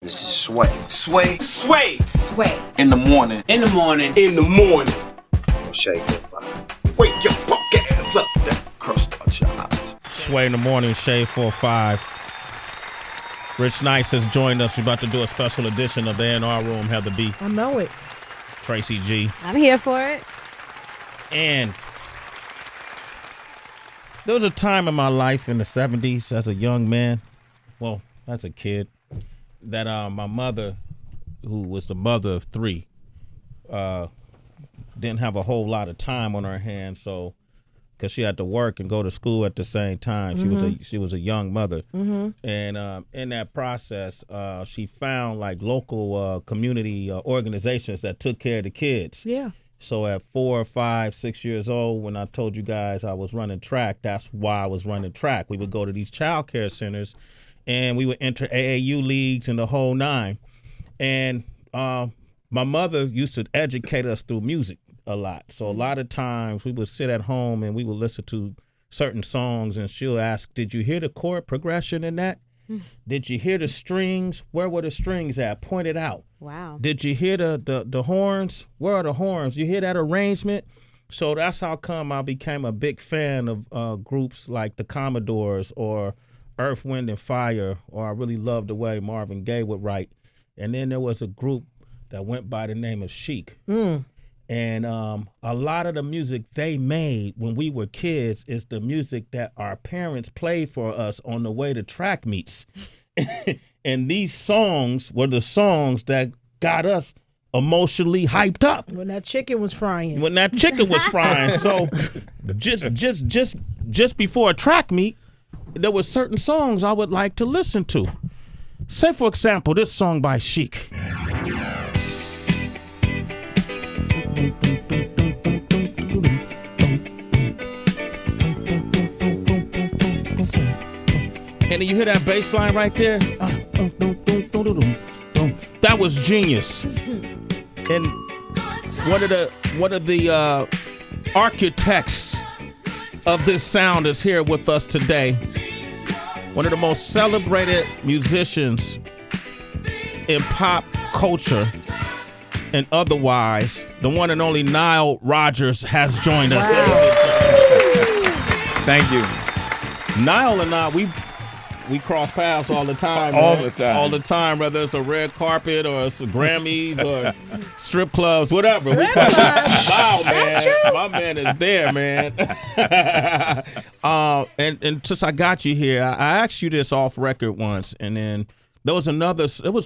This is Sway. Sway. Sway. Sway. In the morning. In the morning. In the morning. Shake your vibe. Wake your fuck ass up. That crust out your eyes. Sway in the morning, Shade 4-5. Rich Nice has joined us. We're about to do a special edition of the A&R Room. Heather B. I know it. Tracy G. I'm here for it. And there was a time in my life in the 70s as a young man, well, as a kid, that my mother, who was the mother of three, didn't have a whole lot of time on her hands, so because she had to work and go to school at the same time. She was a young mother, and in that process, she found like local community organizations that took care of the kids. Yeah. So at 4, 5, 6 years old, when I told you guys I was running track, that's why I was running track. We would go to these child care centers, and we would enter AAU leagues and the whole nine. And my mother used to educate us through music a lot. So a lot of times we would sit at home and we would listen to certain songs, and she'll ask, did you hear the chord progression in that? Did you hear the strings? Where were the strings at? Point it out. Wow. Did you hear the horns? Where are the horns? You hear that arrangement? So that's how come I became a big fan of groups like the Commodores or Earth, Wind, and Fire, or I really loved the way Marvin Gaye would write. And then there was a group that went by the name of Chic. And a lot of the music they made when we were kids is the music that our parents played for us on the way to track meets. And these songs were the songs that got us emotionally hyped up. When that chicken was frying. So just before a track meet, there were certain songs I would like to listen to. Say, for example, this song by Chic. And you hear that bass line right there? That was genius. And one of the architects of this sound is here with us today. One of the most celebrated musicians in pop culture and otherwise, the one and only Nile Rodgers has joined us. Thank you. Nile and I, we cross paths all the time. All the time, whether it's a red carpet or it's a Grammys or strip clubs, whatever. Wow, man. My man is there, man. And since I got you here, I asked you this off record once, and then there was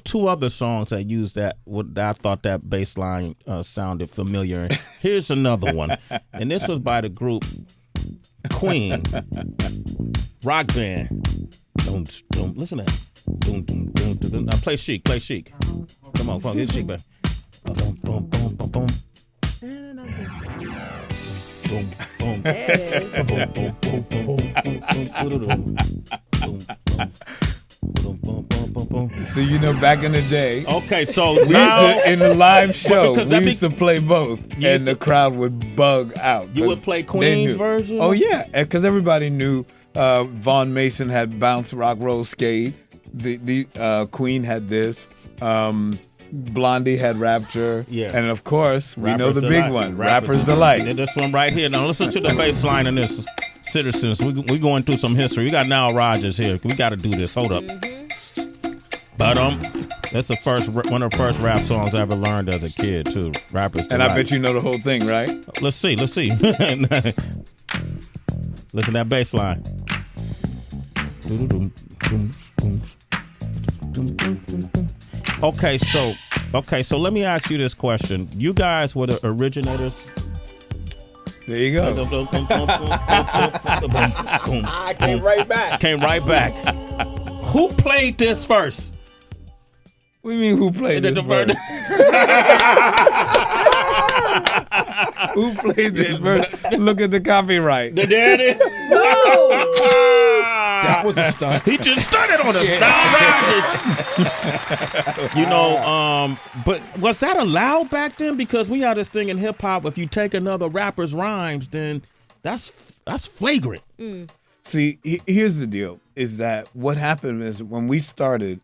two other songs that used that I thought that bass line sounded familiar. Here's another one. And this was by the group Queen. Rock band. Don't listen to that. Now play Chic. Come on, get Chic back. Boom, boom, boom, boom, boom. Boom, boom. So you know, back in the day, okay, so we used to, in the live show, because we used to play both, and the crowd would bug out. You would play Queen's version? Oh yeah, because everybody knew Vaughn Mason had Bounce Rock Roll Skate. The Queen had this. Blondie had Rapture. Yeah. And of course, we know the big one, Rapper's Delight. And this one right here. Now listen to the bass line in this. Citizens, we going through some history. We got Nile Rodgers here. We got to do this. Hold up. But that's one of the first rap songs I ever learned as a kid too. Rapper's Delight. And I bet you know the whole thing, right? Let's see. Listen to that bass line. Okay, so let me ask you this question. You guys were the originators. There you go. I came right back. Who played this first? What do you mean, who played this first? Who played this first? Look at the copyright. The daddy? No! That was a stunt. He just started on us. Rodgers. You know, but was that allowed back then? Because we had this thing in hip hop. If you take another rapper's rhymes, then that's flagrant. See, here's the deal: is that what happened is when we started,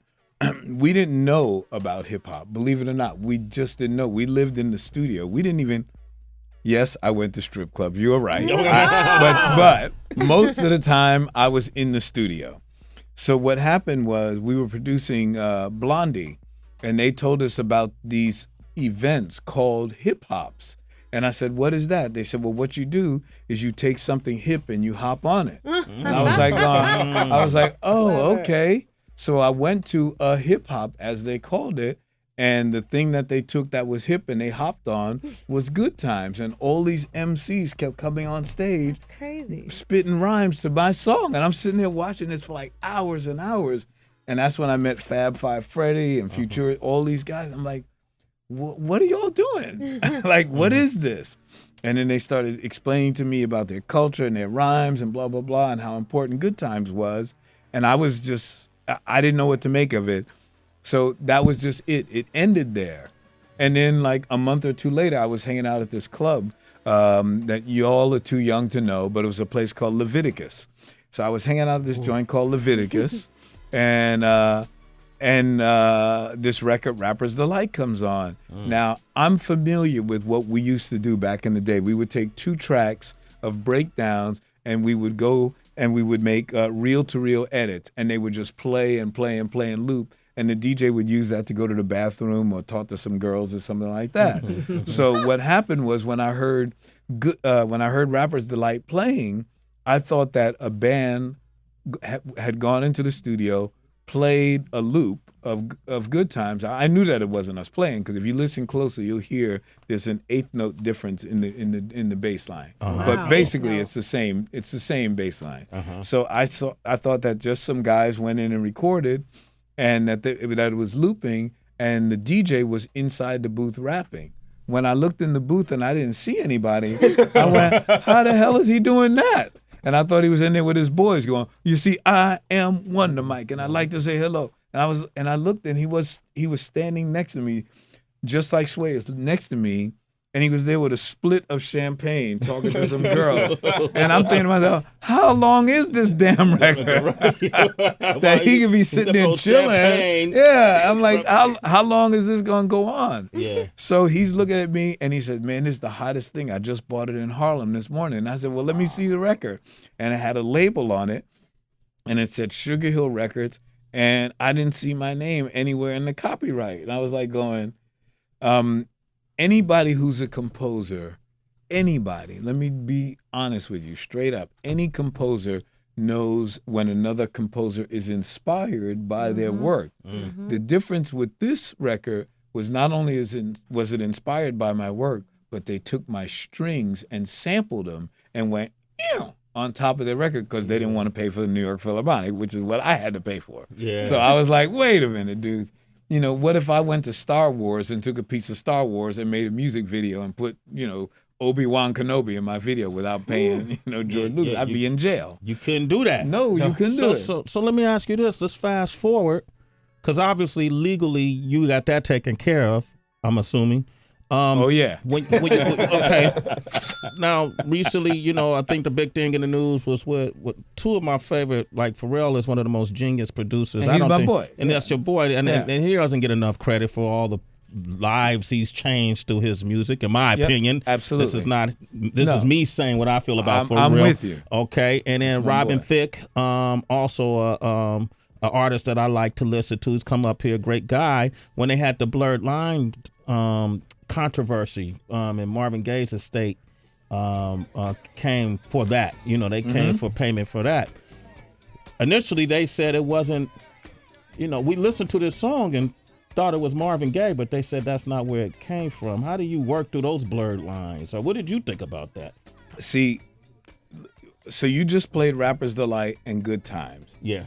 we didn't know about hip hop. Believe it or not, we just didn't know. We lived in the studio. We didn't even. Yes, I went to strip clubs. You were right. But most of the time, I was in the studio. So what happened was we were producing Blondie, and they told us about these events called hip hops. And I said, what is that? They said, well, what you do is you take something hip and you hop on it. And I was like, oh, okay. So I went to a hip hop, as they called it, and the thing that they took that was hip and they hopped on was Good Times. And all these MCs kept coming on stage, That's crazy, spitting rhymes to my song. And I'm sitting there watching this for like hours and hours. And that's when I met Fab Five Freddy and Future, all these guys. I'm like, what are y'all doing? Like, what is this? And then they started explaining to me about their culture and their rhymes and blah, blah, blah, and how important Good Times was. And I didn't know what to make of it. So that was just it. It ended there. And then like a month or two later, I was hanging out at this club that y'all are too young to know, but it was a place called Leviticus. So I was hanging out at this joint called Leviticus, and this record, Rapper's Delight, comes on. Now, I'm familiar with what we used to do back in the day. We would take 2 tracks of breakdowns, and we would go and we would make reel-to-reel edits, and they would just play and play and play and loop. And the DJ would use that to go to the bathroom or talk to some girls or something like that. So what happened was when I heard Rapper's Delight playing, I thought that a band had gone into the studio, played a loop of Good Times. I knew that it wasn't us playing, because if you listen closely, you'll hear there's an 8th note difference in the bass line. But basically, it's the same bass line. So I thought that just some guys went in and recorded, and that it was looping, and the DJ was inside the booth rapping. When I looked in the booth and I didn't see anybody, I went, how the hell is he doing that? And I thought he was in there with his boys going, you see, I am Wonder Mike, and I'd like to say hello. And I looked, and he was standing next to me, just like Sway is next to me, and he was there with a split of champagne talking to some girl. And I'm thinking to myself, how long is this damn record that he could be sitting there chilling? Champagne. Yeah, I'm like, how long is this going to go on? Yeah. So he's looking at me, and he said, man, this is the hottest thing. I just bought it in Harlem this morning. And I said, well, let me see the record. And it had a label on it, and it said Sugar Hill Records, and I didn't see my name anywhere in the copyright. And I was like going, anybody who's a composer, anybody, let me be honest with you, straight up, any composer knows when another composer is inspired by their work. The difference with this record was not only was it inspired by my work, but they took my strings and sampled them and went on top of their record, because they didn't want to pay for the New York Philharmonic, which is what I had to pay for. Yeah. So I was like, wait a minute, dudes. You know, what if I went to Star Wars and took a piece of Star Wars and made a music video and put, Obi-Wan Kenobi in my video without paying, George Lucas? I'd be in jail. You couldn't do that. No, you couldn't do it. So let me ask you this. Let's fast forward, because obviously legally you got that taken care of, I'm assuming. Oh, yeah. Okay. Now, recently, I think the big thing in the news was with 2 of my favorite, like Pharrell is one of the most genius producers. And he's my boy. And that's your boy. And he doesn't get enough credit for all the lives he's changed through his music, in my opinion. Absolutely. This is me saying what I feel about Pharrell. I'm with you. Okay. And then Robin Thicke, also an artist that I like to listen to. He's come up here, great guy. When they had the Blurred Line controversy in Marvin Gaye's estate, came for that. They came for payment for that. Initially, they said it wasn't, we listened to this song and thought it was Marvin Gaye, but they said that's not where it came from. How do you work through those blurred lines? Or what did you think about that? See, so you just played Rapper's Delight and Good Times. Yeah.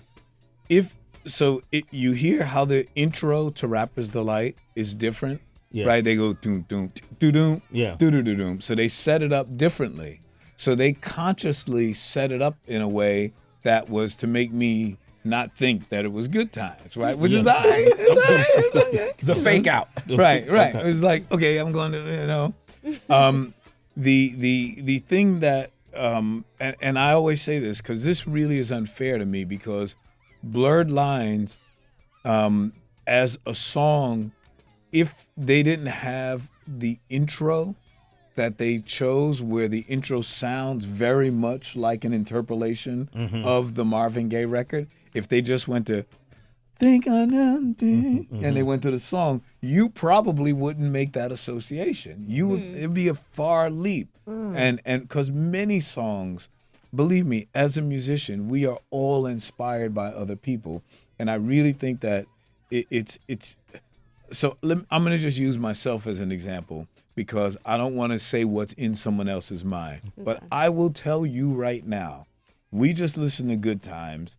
You hear how the intro to Rapper's Delight is different? Yeah. Right? They go doom doom doo doom, yeah, doo doo doo doom. So they set it up differently. So they consciously set it up in a way that was to make me not think that it was Good Times, right? Which is it's okay. The fake out. Right. Okay. It was like, okay, I'm going to, the thing that and I always say this because this really is unfair to me, because blurred lines as a song, if they didn't have the intro that they chose, where the intro sounds very much like an interpolation of the Marvin Gaye record, if they just went to Think I Know, and they went to the song, you probably wouldn't make that association. You would, it'd be a far leap. And because many songs, believe me, as a musician, we are all inspired by other people. And I really think that it's so I'm going to just use myself as an example, because I don't want to say what's in someone else's mind. Okay. But I will tell you right now, we just listened to Good Times.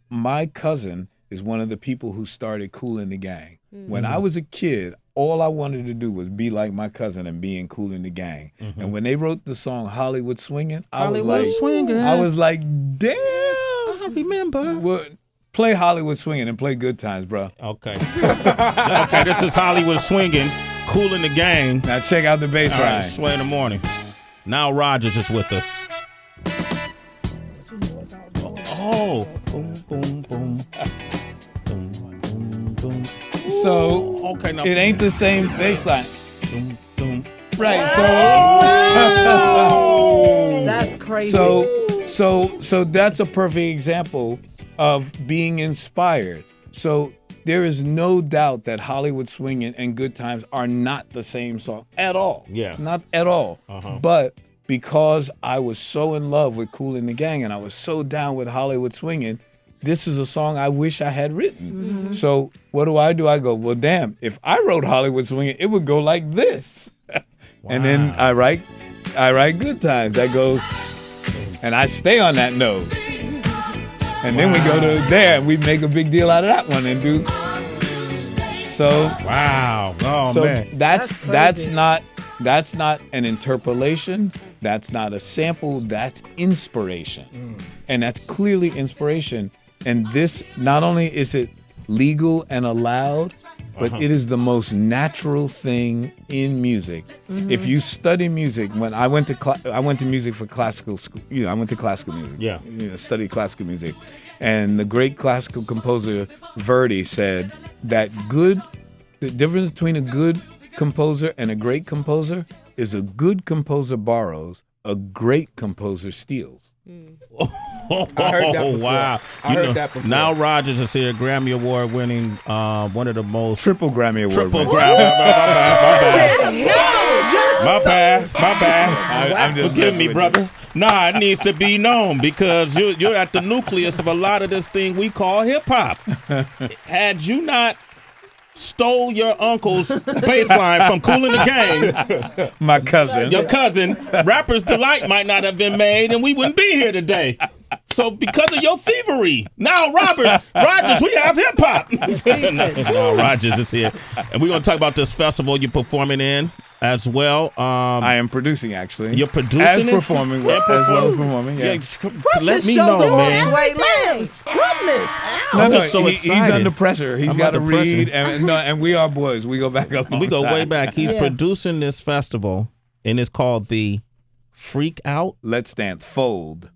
My cousin is one of the people who started Kool and the Gang. When I was a kid, all I wanted to do was be like my cousin and be in Kool and the Gang. And when they wrote the song Hollywood Swingin', I was like, damn. I remember. Well, play Hollywood Swingin' and play Good Times, bro. Okay. Okay, this is Hollywood Swingin', Kool and the Gang. Now check out the bass line. Sway in the morning. Nile Rodgers is with us. Oh, boom, boom, boom. Boom, boom, boom. So okay, now it ain't the same bass line. Boom, boom. Right. Oh, that's crazy. So that's a perfect example of being inspired. So there is no doubt that Hollywood Swingin' and Good Times are not the same song at all. Yeah. Not at all. But because I was so in love with Kool and the Gang and I was so down with Hollywood Swingin', this is a song I wish I had written. So what do? I go, well, damn, if I wrote Hollywood Swingin', it would go like this. And then I write Good Times. That goes, and I stay on that note. And then we go to there and we make a big deal out of that one and do. So wow. Oh so man. That's not an interpolation. That's not a sample. That's inspiration. And that's clearly inspiration. And this, not only is it legal and allowed, but it is the most natural thing in music. If you study music, when I went to music for classical school, I went to classical music. Yeah. Studied classical music. And the great classical composer Verdi said that the difference between a good composer and a great composer is a good composer borrows, a great composer steals. I heard that before. Wow. I heard that before. Nile Rodgers is here, Grammy Award winning, one of the most Triple Grammy Award. My bad. Forgive me, brother. Nah, it needs to be known because you're at the nucleus of a lot of this thing we call hip hop. Had you not stole your uncle's bass line from Kool and the Gang, my cousin, your cousin, Rapper's Delight might not have been made, and we wouldn't be here today. So because of your thievery, now Rodgers, we have hip hop. Now Rodgers is here, and we're gonna talk about this festival you're performing in as well. I am producing, actually. You're producing as it? performing, as well as performing. Yeah. Let me know, man. Sway Lanez. Goodness. I'm just so he's excited. under pressure. He's got to read, and we are boys. We go back a long We go time. way back. He's producing this festival, and it's called the Freak Out. Let's Dance Fold.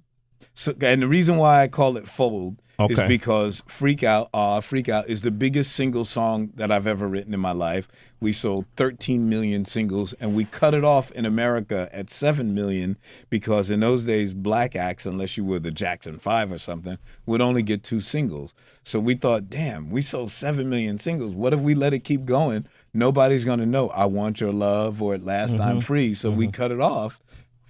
So, and the reason why I call it Fold is because Freak Out is the biggest single song that I've ever written in my life. We sold 13 million singles, and we cut it off in America at 7 million because in those days, black acts, unless you were the Jackson 5 or something, would only get 2 singles. So we thought, damn, we sold 7 million singles. What if we let it keep going? Nobody's going to know I Want Your Love or At Last I'm Free. So we cut it off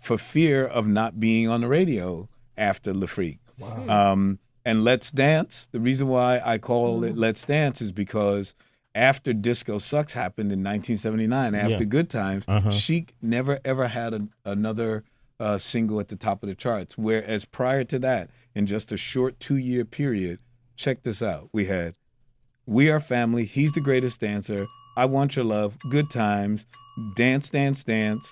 for fear of not being on the radio after Le Freak. Wow. And Let's Dance, the reason why I call it Let's Dance is because after Disco Sucks happened in 1979, after Good Times, Chic never ever had another single at the top of the charts. Whereas prior to that, in just a short 2-year period, check this out. We had We Are Family, He's the Greatest Dancer, I Want Your Love, Good Times, Dance, Dance, Dance,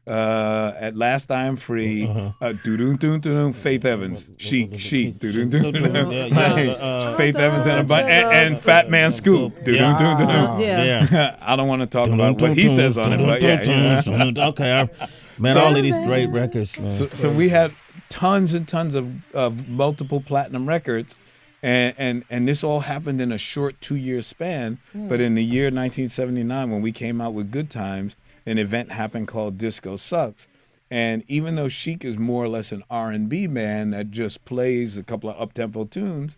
At Last I Am Free, Faith Evans, Chic, Faith Evans and Fat Man Scoop, I don't want to talk about what he says on it, but okay, man, all of these great records, man. So we had tons and tons of multiple platinum records, And this all happened in a short 2-year span. But in the year 1979, when we came out with Good Times, an event happened called Disco Sucks. And even though Chic is more or less an R&B band that just plays a couple of up-tempo tunes,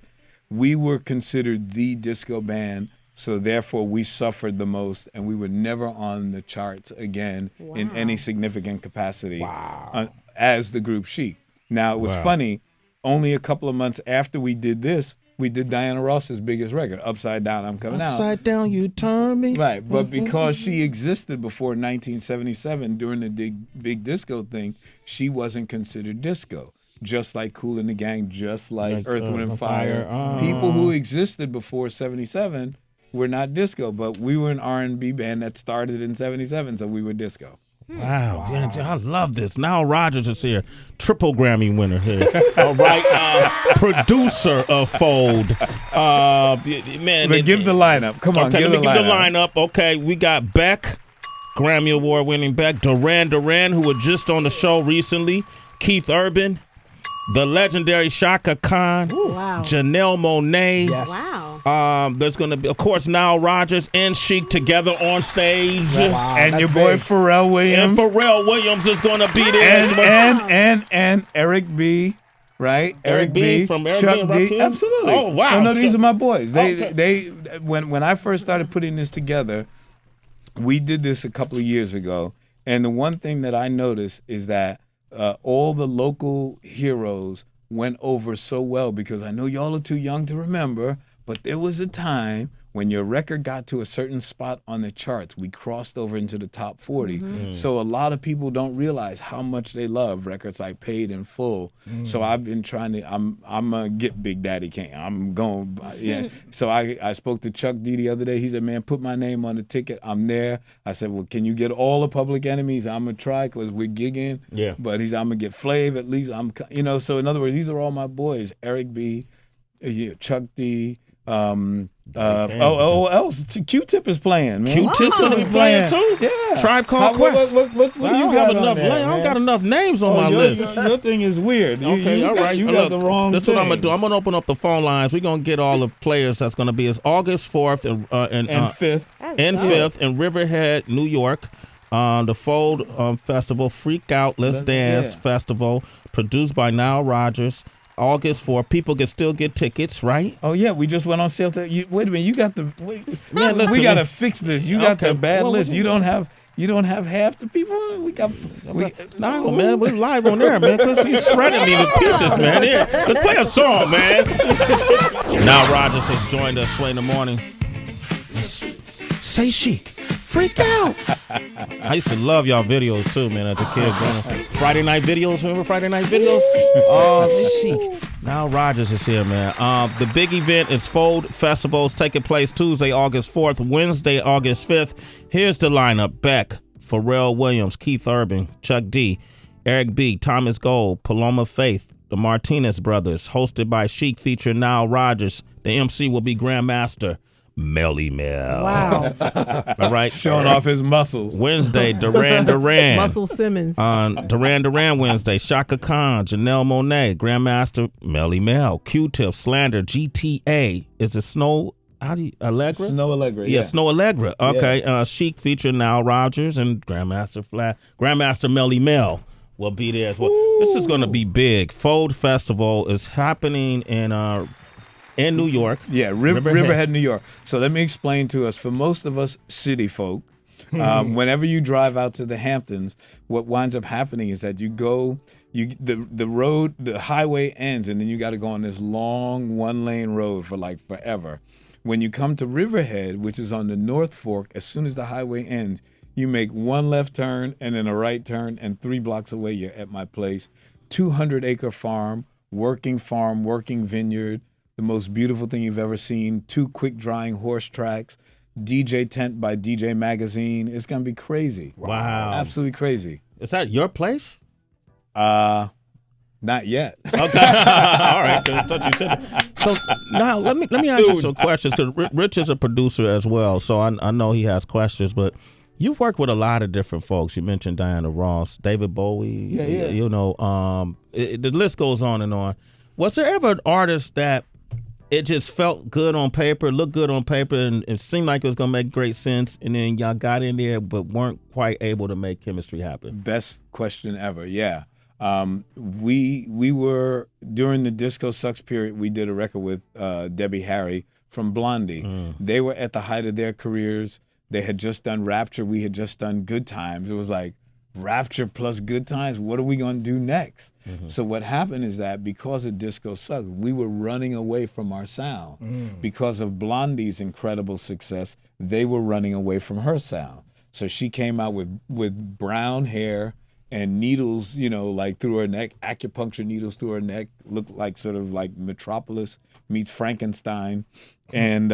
we were considered the disco band. So therefore, we suffered the most, and we were never on the charts again in any significant capacity as the group Chic. Now, it was funny. Only a couple of months after we did this, we did Diana Ross's biggest record, Upside Down, I'm Coming Out. Upside Down, You Turn Me. Right, but because she existed before 1977 during the big disco thing, she wasn't considered disco. Just like Kool and the Gang, just like Earth, Wind and Fire. People who existed before 77 were not disco, but we were an R&B band that started in 77, so we were disco. Wow. Man, I love this. Nile Rodgers is here. Triple Grammy winner here. All right. Producer of Fold. Man, But give the lineup. Come on, okay, give let me the give lineup. the lineup. Okay, we got Beck, Grammy Award winning Beck, Duran Duran, who was just on the show recently, Keith Urban, the legendary Shaka Khan, Janelle Monáe. Yes. Wow. There's going to be, of course, Nile Rodgers and Chic together on stage. Wow, And that's your boy big. Pharrell Williams. And Pharrell Williams is going to be there as well. And Eric B. Right, Eric B. from Eric Chuck B. and D. Rakim? Absolutely. Oh, wow. No, these So- are my boys. Okay. They when I first started putting this together, we did this a couple of years ago, and the one thing that I noticed is that all the local heroes went over so well, because I know y'all are too young to remember, but there was a time when your record got to a certain spot on the charts, we crossed over into the top 40. So a lot of people don't realize how much they love records like Paid in Full. So I've been trying to, I'm gonna get Big Daddy Kane. I'm going, yeah. So I spoke to Chuck D the other day. He said, man, put my name on the ticket. I'm there. I said, well, can you get all the Public Enemies? I'm gonna try, because we're gigging. Yeah. But I'm gonna get Flav at least. So in other words, these are all my boys. Eric B, Chuck D, else Q-Tip is playing, man. Q-Tip's going to be playing too? Yeah. Tribe Called Quest. What do you I don't got have on enough. there, I don't man? got enough names on my list. Your thing is weird. Okay, all right. You Look, got the wrong That's thing. what I'm going to do. I'm going to open up the phone lines. We're going to get all the players that's going to be. It's August 4th and 5th. and 5th in Riverhead, New York. The Fold Festival, Freak Out, Let's Dance Festival, produced by Nile Rodgers. August 4th. People can still get tickets, right? Oh yeah, we just went on sale. Wait a minute, you got the. Man, listen, we got to fix this. You got Okay, the bad well, list. You don't have half the people. No, man, we're live on there, man. Because you shredded me to pieces, man. Here, let's play a song, man. Nile Rodgers has joined us, Sway in the Morning. Say Chic. Freak Out. I used to love y'all videos too, man, as a kid. Friday night videos, remember Friday night videos? Oh, Chic. Nile Rodgers is here, man. The big event is Fold Festival. It's taking place Tuesday, August 4th, Wednesday, August 5th. Here's the lineup. Beck, Pharrell Williams, Keith Urban, Chuck D, Eric B, Thomas Gold, Paloma Faith, the Martinez Brothers, hosted by Chic, featuring Nile Rodgers. The MC will be Grandmaster Melly Mel. Wow. All right. Showing off his muscles. Wednesday, Duran Duran. Muscle Simmons. On Duran Duran Wednesday, Shaka Khan, Janelle Monáe, Grandmaster Melly Mel, Q-Tip, Slander, GTA. Is it Snow? Allegra? Snow Allegra. Yeah, Snow Allegra. Okay. Chic featuring Nile Rodgers and Grandmaster Melly Mel will be there as well. Ooh. This is going to be big. Fold Festival is happening in New York. Yeah, Riverhead, New York. So let me explain to us, for most of us city folk, whenever you drive out to the Hamptons, what winds up happening is that the highway ends, and then you got to go on this long one-lane road for like forever. When you come to Riverhead, which is on the North Fork, as soon as the highway ends, you make one left turn and then a right turn, and 3 blocks away, you're at my place. 200-acre farm, working vineyard, the most beautiful thing you've ever seen. 2 quick-drying horse tracks, DJ tent by DJ Magazine. It's going to be crazy. Wow. Absolutely crazy. Is that your place? Not yet. Okay. All right. I thought you said it. So now let me ask you some questions, because Rich is a producer as well, so I know he has questions. But you've worked with a lot of different folks. You mentioned Diana Ross, David Bowie. Yeah. You know, the list goes on and on. Was there ever an artist that it just felt good on paper, looked good on paper, and it seemed like it was gonna make great sense. And then y'all got in there, but weren't quite able to make chemistry happen. Best question ever. Yeah. We were during the Disco Sucks period. We did a record with Debbie Harry from Blondie. They were at the height of their careers. They had just done Rapture. We had just done Good Times. It was like Rapture plus Good Times. What are we going to do next? So what happened is that because of Disco Sucks, we were running away from our sound. Because of Blondie's incredible success, they were running away from her sound. So she came out with brown hair and needles, like through her neck, acupuncture needles through her neck, looked like sort of like Metropolis meets Frankenstein, and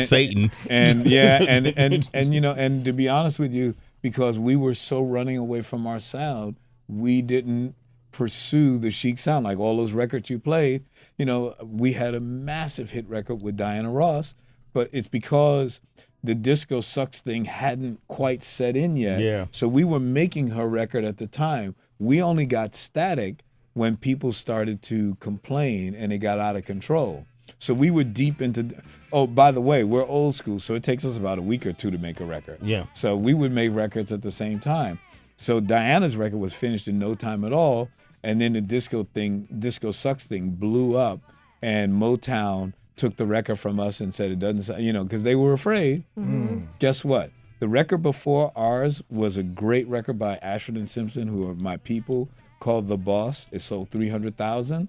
Satan, and and to be honest with you, because we were so running away from our sound, we didn't pursue the Chic sound. Like all those records you played, we had a massive hit record with Diana Ross, but it's because the Disco Sucks thing hadn't quite set in yet. Yeah. So we were making her record at the time. We only got static when people started to complain and it got out of control. So we were deep into, oh, by the way, we're old school, so it takes us about a week or two to make a record. Yeah. So we would make records at the same time. So Diana's record was finished in no time at all, and then the Disco Sucks thing blew up, and Motown took the record from us and said it doesn't, because they were afraid. Guess what? The record before ours was a great record by Ashford and Simpson, who are my people, called The Boss. It sold 300,000.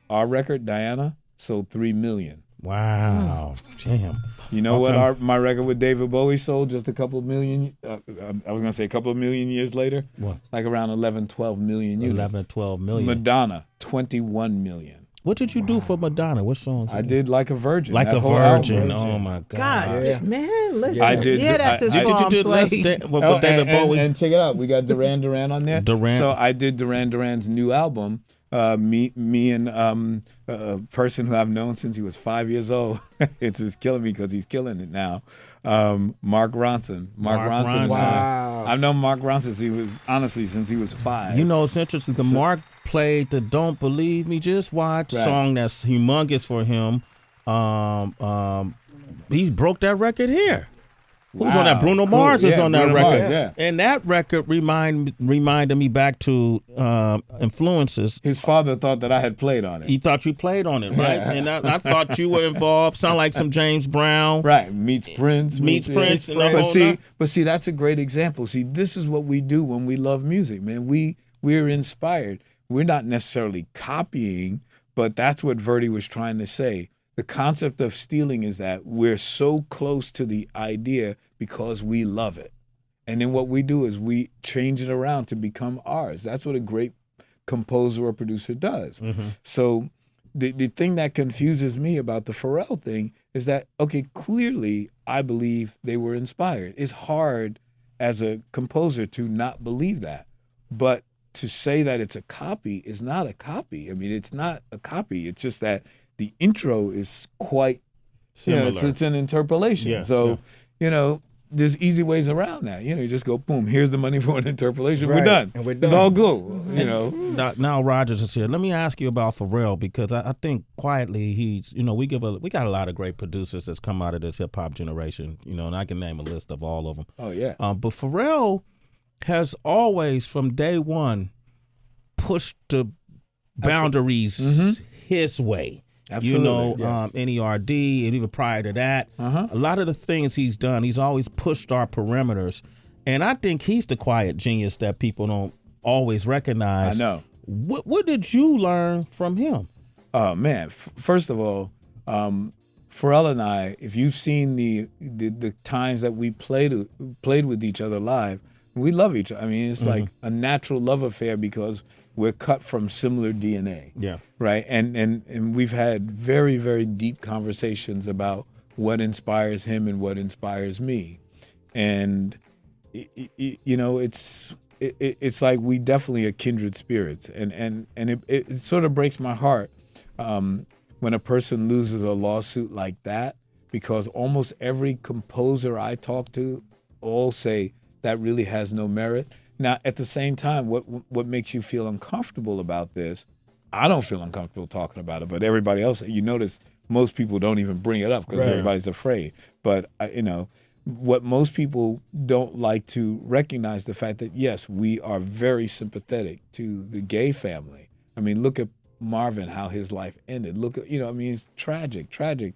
Our record, Diana, sold 3 million. Wow. Damn. You know what my record with David Bowie sold just a couple of million, I was going to say a couple of million years later? What? Like around 11, 12 million units. 11, 12 million. Madonna, 21 million. What did you do for Madonna? What songs? I did Like a Virgin. Like a Virgin. Oh my God. God, man, listen. I did. That's his farm, Did you do Sway. with David Bowie? And check it out. We got Duran Duran on there. Duran. So I did Duran Duran's new album. Me and a person who I've known since he was 5 years old. It's just killing me because he's killing it now. Mark Ronson. Mark Ronson. Wow. I've known Mark Ronson since he was 5. It's interesting. Mark played the "Don't Believe Me, Just Watch" song that's humongous for him. He broke that record here. Who's on that? Bruno Mars is on that Bruno record. Mars, yeah. And that record reminded me back to influences. His father thought that I had played on it. He thought you played on it, right? And I thought you were involved. Sound like some James Brown. Right, meets Prince. Meets Prince. And the whole But see, that's a great example. See, this is what we do when we love music, man. We're inspired. We're not necessarily copying, but that's what Verdi was trying to say. The concept of stealing is that we're so close to the idea because we love it. And then what we do is we change it around to become ours. That's what a great composer or producer does. So the thing that confuses me about the Pharrell thing is that, okay, clearly I believe they were inspired. It's hard as a composer to not believe that. But to say that it's a copy is not a copy. I mean, it's not a copy. It's just that the intro is quite similar. It's an interpolation. There's easy ways around that. You just go, boom, here's the money for an interpolation. Right. We're done. And we're It's done. all good. Nile Rodgers is here. Let me ask you about Pharrell, because I think quietly he's, we got a lot of great producers that's come out of this hip hop generation, and I can name a list of all of them. Oh, yeah. But Pharrell has always, from day one, pushed the boundaries his way. Absolutely. NERD, and even prior to that, a lot of the things he's done, he's always pushed our perimeters. And I think he's the quiet genius that people don't always recognize. I know. What did you learn from him? Oh, man. First of all, Pharrell and I, if you've seen the times that we played with each other live, we love each other. I mean, it's like a natural love affair because we're cut from similar DNA. Yeah. Right. And we've had very, very deep conversations about what inspires him and what inspires me. And, it's like we definitely are kindred spirits. And it sort of breaks my heart when a person loses a lawsuit like that, because almost every composer I talk to all say that really has no merit. Now, at the same time, what makes you feel uncomfortable about this I don't feel uncomfortable talking about it, but everybody else, you notice most people don't even bring it up because everybody's afraid. But, what most people don't like to recognize the fact that, yes, we are very sympathetic to the gay family. I mean, look at Marvin, how his life ended. Look at, it's tragic.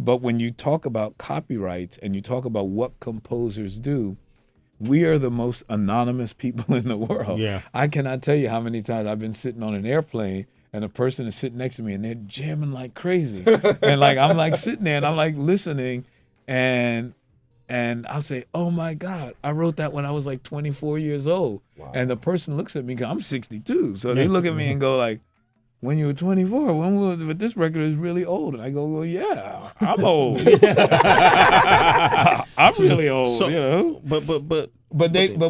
But when you talk about copyrights and you talk about what composers do, we are the most anonymous people in the world. Yeah. I cannot tell you how many times I've been sitting on an airplane and a person is sitting next to me and they're jamming like crazy. And I'm sitting there and I'm listening and I'll say, oh my God, I wrote that when I was 24 years old. Wow. And the person looks at me, because I'm 62. So they look at me and go when you were 24, but this record is really old. And I go, well, yeah, I'm old. I'm really old, But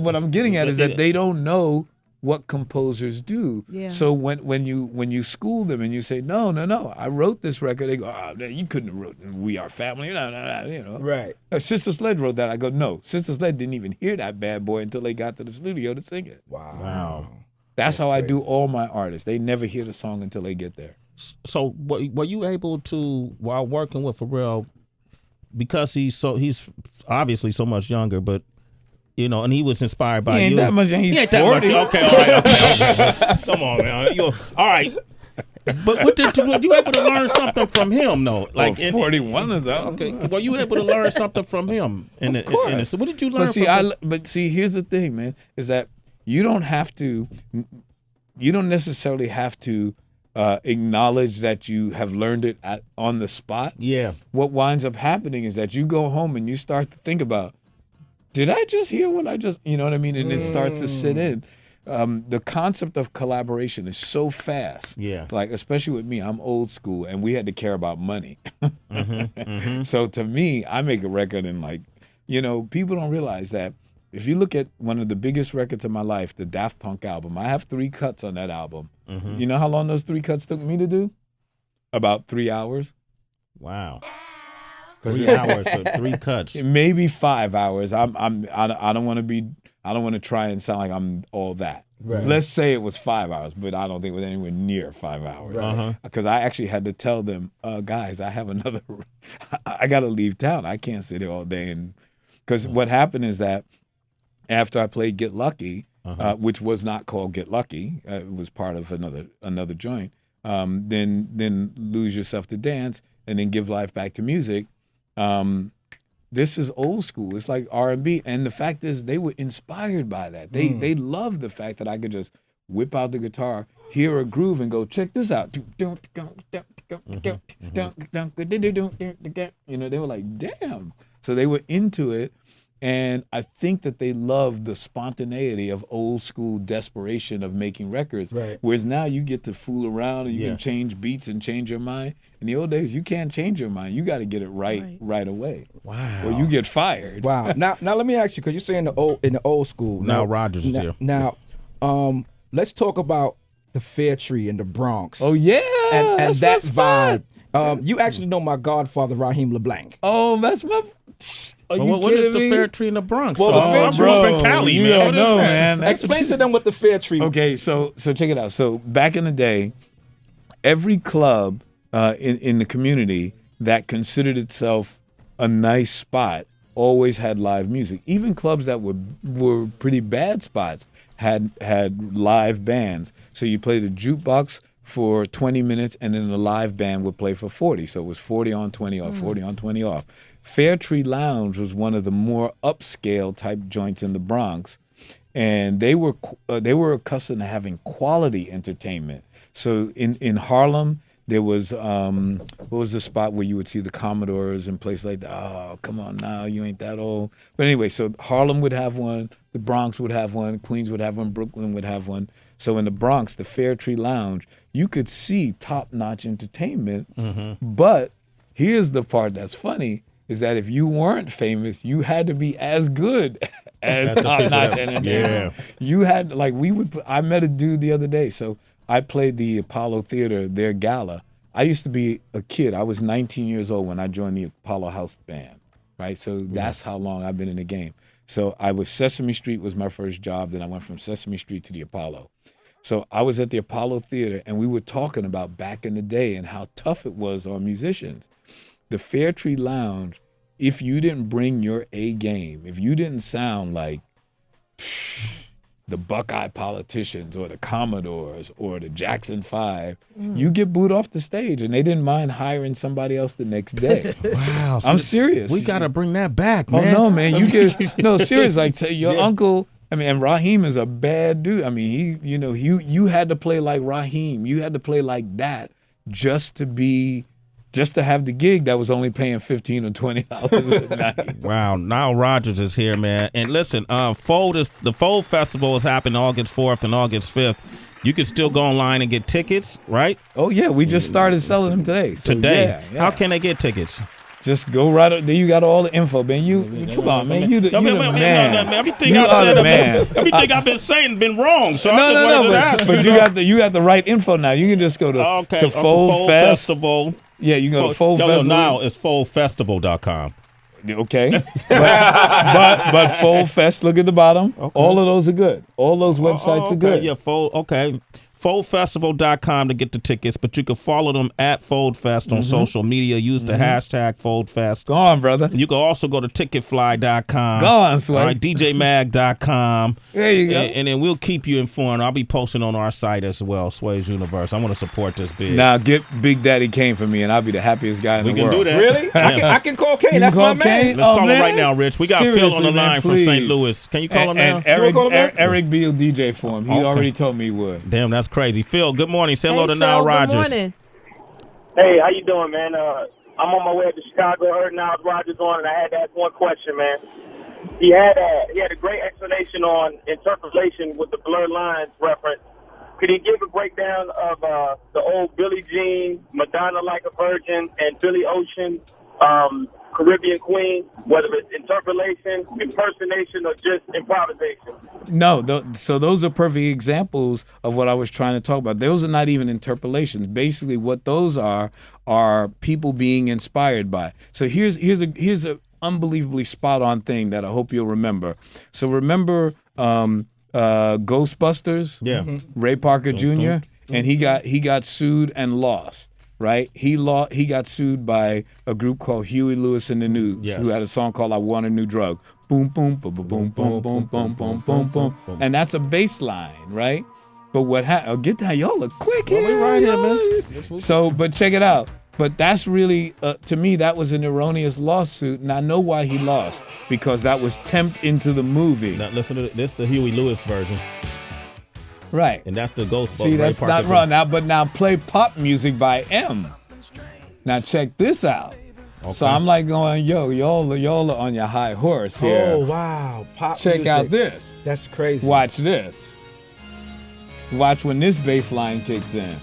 what I'm getting at is that they don't know what composers do. Yeah. So when you school them and you say, no, I wrote this record, they go, you couldn't have written We Are Family. No. Right. Sister Sledge wrote that. I go, no, Sister Sledge didn't even hear that bad boy until they got to the studio to sing it. Wow. That's how I do all my artists. They never hear the song until they get there. So were you able to, while working with Pharrell, because he's obviously so much younger, but and he was inspired by he ain't you. That much, he's he ain't 40. That much. Okay, all right. Okay. Come on, man. All right. But were you able to learn something from him, though? 41 is out. Okay. Were you able to learn something from him? Of course. What did you learn from him? But see, here's the thing, man, is that you don't necessarily have to acknowledge that you have learned it on the spot. Yeah. What winds up happening is that you go home and you start to think about, did I just hear what I just, you know what I mean? And it starts to sit in. The concept of collaboration is so fast. Yeah. Especially with me, I'm old school and we had to care about money. So to me, I make a record and people don't realize that if you look at one of the biggest records of my life, the Daft Punk album, I have 3 cuts on that album. You know how long those 3 cuts took me to do? About 3 hours. Wow. 3 hours, so 3 cuts. Maybe 5 hours. I don't want to try and sound like I'm all that. Right. Let's say it was 5 hours, but I don't think it was anywhere near 5 hours. Because I actually had to tell them, guys, I have I got to leave town. I can't sit here all day. Because what happened is that after I played Get Lucky, which was not called Get Lucky, it was part of another joint, then Lose Yourself to Dance, and then Give Life Back to Music. This is old school. It's like R&B. And the fact is, they were inspired by that. They loved the fact that I could just whip out the guitar, hear a groove, and go, check this out. They were like, damn. So they were into it. And I think that they love the spontaneity of old school desperation of making records. Right. Whereas now you get to fool around and you can change beats and change your mind. In the old days, you can't change your mind. You got to get it right away. Wow. Or you get fired. Wow. Now let me ask you, because you're saying in the old school. Nile Rodgers is here. Now, let's talk about the Fair Tree in the Bronx. Oh yeah, and that vibe. You actually know my godfather Raheem LeBlanc. Oh, that's my. What is the Fair Tree in the Bronx? Well, the Fair Tree in Cali, you man. don't know, man. Explain to them what the Fair Tree. Okay, so check it out. So back in the day, every club in the community that considered itself a nice spot always had live music. Even clubs that were pretty bad spots had live bands. So you played a jukebox for 20 minutes, and then the live band would play for 40. So it was 40 on, 20 off, 40 on, 20 off. Fair Tree Lounge was one of the more upscale type joints in the Bronx, and they were accustomed to having quality entertainment. So in Harlem, there was what was the spot where you would see the Commodores and places like that? Oh, come on now, you ain't that old. But anyway, so Harlem would have one, the Bronx would have one, Queens would have one, Brooklyn would have one. So in the Bronx, the Fair Tree Lounge, you could see top-notch entertainment. But here's the part that's funny, is that if you weren't famous, you had to be as good as top-notch entertainment. Yeah. You had, I met a dude the other day. So I played the Apollo Theater, their gala. I used to be a kid. I was 19 years old when I joined the Apollo House Band, right? So that's how long I've been in the game. So Sesame Street was my first job. Then I went from Sesame Street to the Apollo. So I was at the Apollo Theater, and we were talking about back in the day and how tough it was on musicians. The Fair Tree Lounge, if you didn't bring your A game, if you didn't sound like the Buckeye Politicians or the Commodores or the Jackson 5, you get booed off the stage, and they didn't mind hiring somebody else the next day. Wow. I'm serious. We got to bring that back, man. Oh, no, man. You get, no, serious. Like, your uncle, I mean, and Raheem is a bad dude. I mean, you had to play like Raheem. You had to play like that just to have the gig that was only paying $15 or $20 a night. Wow, Nile Rodgers is here, man. And listen, the Fold Festival is happening August 4th and August 5th. You can still go online and get tickets, right? Oh, yeah. We just started selling them today. So, today? Yeah. How can they get tickets? Just go right up there. You got all the info, man. Come on, man. You the man. Everything you I said, everything I've been saying been wrong. So but you got the right info now. You can just go to Fold Festival. Yeah, you can go to Fold Festival. Now it's foldfestival.com. Okay, but Fold Fest. Look at the bottom. Okay. All of those are good. All those websites are good. Yeah, foldfestival.com to get the tickets, but you can follow them at FoldFest on social media. Use the hashtag FoldFest. Go on, brother. You can also go to ticketfly.com. Go on, Sway. All right, DJMag.com. There you go. And then we'll keep you informed. I'll be posting on our site as well, Sway's Universe. I want to support this big. Now, get Big Daddy Kane for me, and I'll be the happiest guy in the world. We can do that. Really? I can call Kane. That's my man. Let's call him right now, Rich. We got Phil on the line from St. Louis. Can you call him now? And Eric B will DJ for him. He already told me he would. Damn, that's crazy. Phil, good morning. Say hello to Phil, Nile Rodgers. Good morning. Hey, how you doing, man? I'm on my way to Chicago. I heard Nile Rodgers on, and I had to ask one question, man. He had a great explanation on interpolation with the blurred lines reference. Could he give a breakdown of the old Billie Jean, Madonna Like a Virgin, and Billy Ocean, Caribbean Queen, whether it's interpolation, impersonation, or just improvisation? No, so those are perfect examples of what I was trying to talk about. Those are not even interpolations. Basically, what those are people being inspired by. So here's a unbelievably spot on thing that I hope you'll remember. So remember Ghostbusters? Yeah. Ray Parker Jr. And he got sued and lost. Right, he got sued by a group called Huey Lewis and the News, who had a song called "I Want a New Drug." Boom, boom, boom, boom, boom, boom, boom, boom, boom, boom, boom, and that's a bass line, right? But what happened? Get down, y'all look quick here. We right here, man. So, but check it out. But that's really, to me, that was an erroneous lawsuit, and I know why he lost, because that was temped into the movie. Now listen to this, the Huey Lewis version. Right. And that's the Ghostbusters. See, that's not wrong. Now play pop music by M. Now check this out. Okay. So I'm like going, yo, y'all are on your high horse here. Oh, wow. Pop Check music. out this. That's crazy. Watch this. Watch when this bass line kicks in.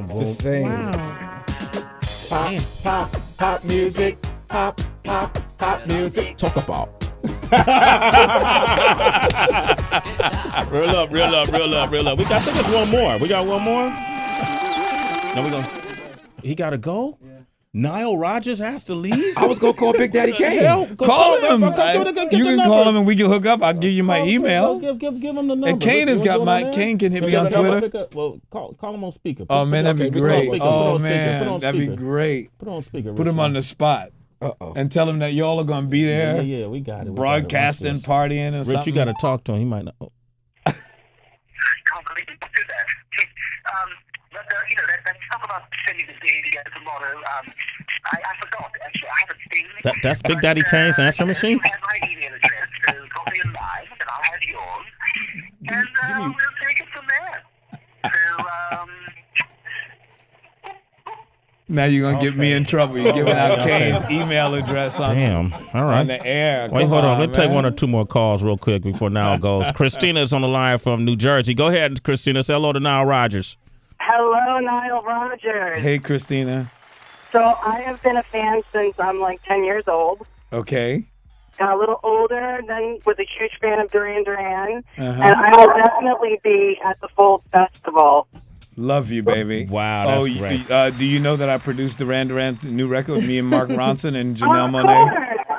The thing. Wow. Pop music. Pop music. Talk about. Real up. We got just one more. We got one more. Now we go. He got to go. Yeah. Nile Rodgers has to leave. I was gonna call Big Daddy Kane. Call him. You can call him and we can hook up. I'll give you my email. Give him the number. And Kane has got my. Kane can hit me on Twitter. Well, call him on speaker. Oh man, that'd be great. Oh man, that'd be great. Put on speaker. Put him on the spot. And tell him that y'all are gonna be there. Yeah, we got it. Broadcasting, partying, or something. Rich, you got to talk to him. He might not. I can't believe you do that. That talk about sending the baby as a motto. I forgot, actually. I have a thing. That's Big Daddy Kane's answer machine? You have my email address, so drop me a line, and I'll have yours. And we'll take it from there. So, now you're going to get me in trouble. You're giving out Kane's email address on the air. Wait, hold on. Let's take one or two more calls real quick before Nile goes. Christina's on the line from New Jersey. Go ahead, Christina. Say hello to Nile Rodgers. Hello, Nile Rodgers. Hey, Christina. So I have been a fan since I'm like 10 years old. Okay. Got a little older, then was a huge fan of Duran Duran. And I will definitely be at the Fold Festival. Love you, baby. Wow, that's great. Do you know that I produced Duran Duran's new record with me and Mark Ronson and Janelle Monáe?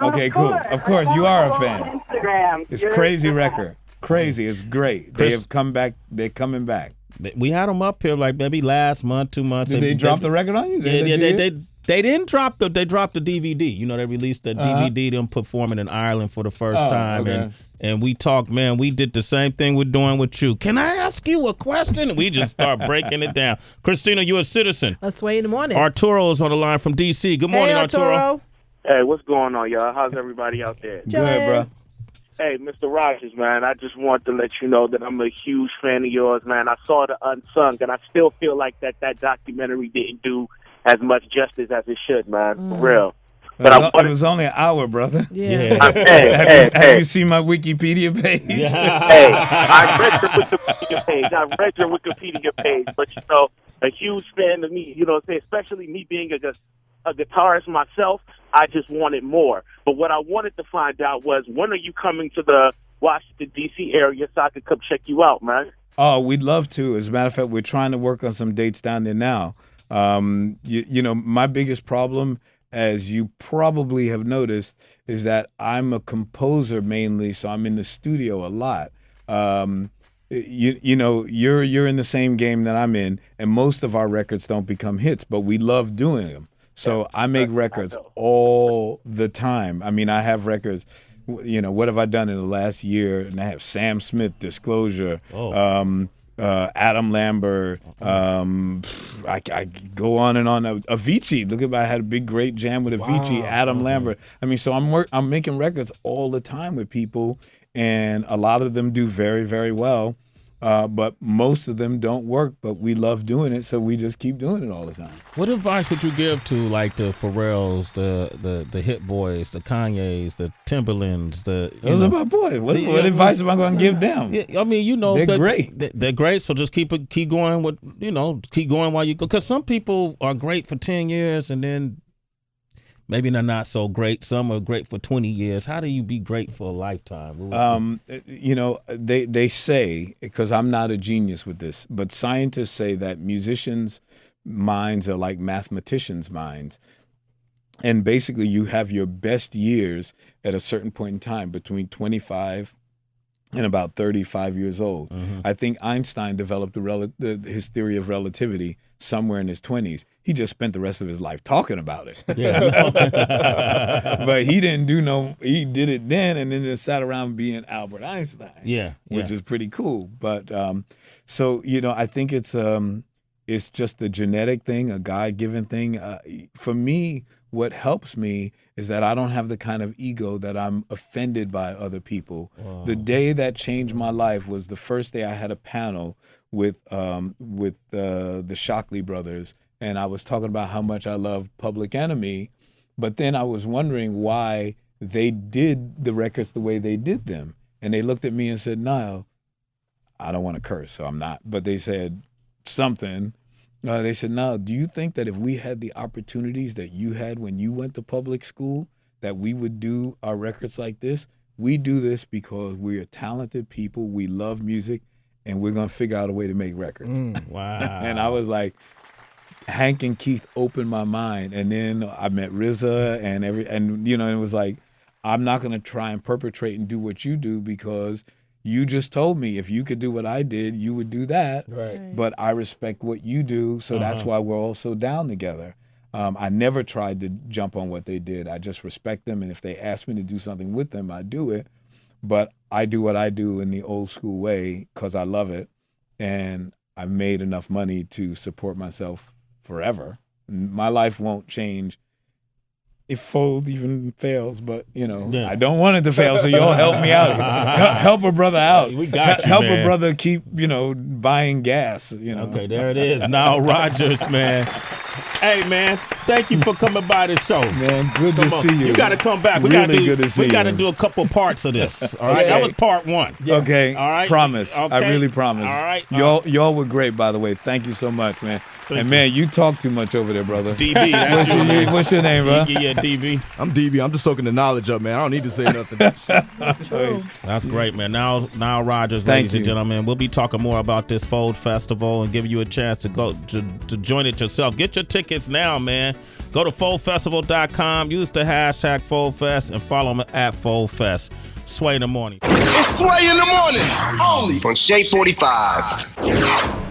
Okay, cool. Of course, you are a fan. Instagram. It's a crazy record. Crazy. It's great. They have come back. They're coming back. We had them up here like maybe last month, 2 months. Did they drop the record on you? They didn't drop they dropped the DVD. You know, they released the DVD, them performing in Ireland for the first time. Okay. And we talked, man, we did the same thing we're doing with you. Can I ask you a question? And we just start breaking it down. Christina, you're a citizen. A Sway in the morning. Arturo is on the line from D.C. Good morning, Arturo. Hey, what's going on, y'all? How's everybody out there? Good, bro. Hey, Mr. Rodgers, man, I just want to let you know that I'm a huge fan of yours, man. I saw The Unsung, and I still feel like that documentary didn't do as much justice as it should, man, for real. But it was only an hour, brother. Yeah. Have you seen my Wikipedia page? Yeah. Hey, I read your Wikipedia page, but, you know, a huge fan of me, you know what I'm saying, especially me being a guitarist myself, I just wanted more. But what I wanted to find out was, when are you coming to the Washington, D.C. area so I could come check you out, man? Oh, we'd love to. As a matter of fact, we're trying to work on some dates down there now. You know, my biggest problem, as you probably have noticed, is that I'm a composer mainly, so I'm in the studio a lot. You know, you're in the same game that I'm in, and most of our records don't become hits, but we love doing them. So I make records all the time. I mean, I have records. You know, what have I done in the last year? And I have Sam Smith, Disclosure, Adam Lambert. I go on and on. Avicii. Look at, I had a big great jam with Avicii. Adam Lambert. I mean, so I'm making records all the time with people, and a lot of them do very, very well. But most of them don't work, but we love doing it, so we just keep doing it all the time. What advice would you give to like the Pharrells, the Hit Boys, the Kanyes, the Timberlands? Those are my boys. What advice am I going to give them? Yeah, I mean, you know, they're great. They're great. So just keep going with, you know, keep going while you go. Because some people are great for 10 years and then maybe they're not so great. Some are great for 20 years. How do you be great for a lifetime? You know, they say, because I'm not a genius with this, but scientists say that musicians' minds are like mathematicians' minds. And basically you have your best years at a certain point in time, between 25 and about 35 years old. Mm-hmm. I think Einstein developed his theory of relativity somewhere in his 20s. He just spent the rest of his life talking about it. Yeah. But he didn't he did it then, and then just sat around being Albert Einstein. Yeah. Which is pretty cool. But so, you know, I think it's just a genetic thing, a God-given thing. For me, what helps me is that I don't have the kind of ego that I'm offended by other people. Wow. The day that changed my life was the first day I had a panel with the Shockley brothers, and I was talking about how much I love Public Enemy, but then I was wondering why they did the records the way they did them. And they looked at me and said, Nile, I don't want to curse, so I'm not, but they said something. They said, Nile, do you think that if we had the opportunities that you had when you went to public school, that we would do our records like this? We do this because we are talented people, we love music, and we're going to figure out a way to make records. Wow. And I was like, Hank and Keith opened my mind. And then I met RZA and you know, it was like, I'm not going to try and perpetrate and do what you do, because you just told me if you could do what I did, you would do that. Right. But I respect what you do, so that's why we're all so down together. I never tried to jump on what they did. I just respect them, and if they ask me to do something with them, I do it. But I do what I do in the old school way because I love it, and I've made enough money to support myself forever. My life won't change if Fold even fails, but, you know, I don't want it to fail, so y'all help me out. Help a brother out. We got you, help man. A brother keep, you know, buying gas, you know. Okay, there it is. Nile Rodgers, man. Hey, man, thank you for coming by the show. Man, good to see you. You got to come back. Good to see you. We got to do a couple parts of this. All right, that was part one. Yeah. Okay, all right. Promise. Okay. I really promise. All right. Y'all were great, by the way. Thank you so much, man. Man, you talk too much over there, brother. DB, that's what's your name, bro? Yeah, DB. I'm DB. I'm just soaking the knowledge up, man. I don't need to say nothing. That's true. That's great, man. Nile Rodgers, ladies and gentlemen. We'll be talking more about this Fold Festival and giving you a chance to go to join it yourself. Get your tickets now, man. Go to foldfestival.com. Use the hashtag FoldFest and follow them at FoldFest. Sway in the morning. It's Sway in the morning. Only on Shea 45.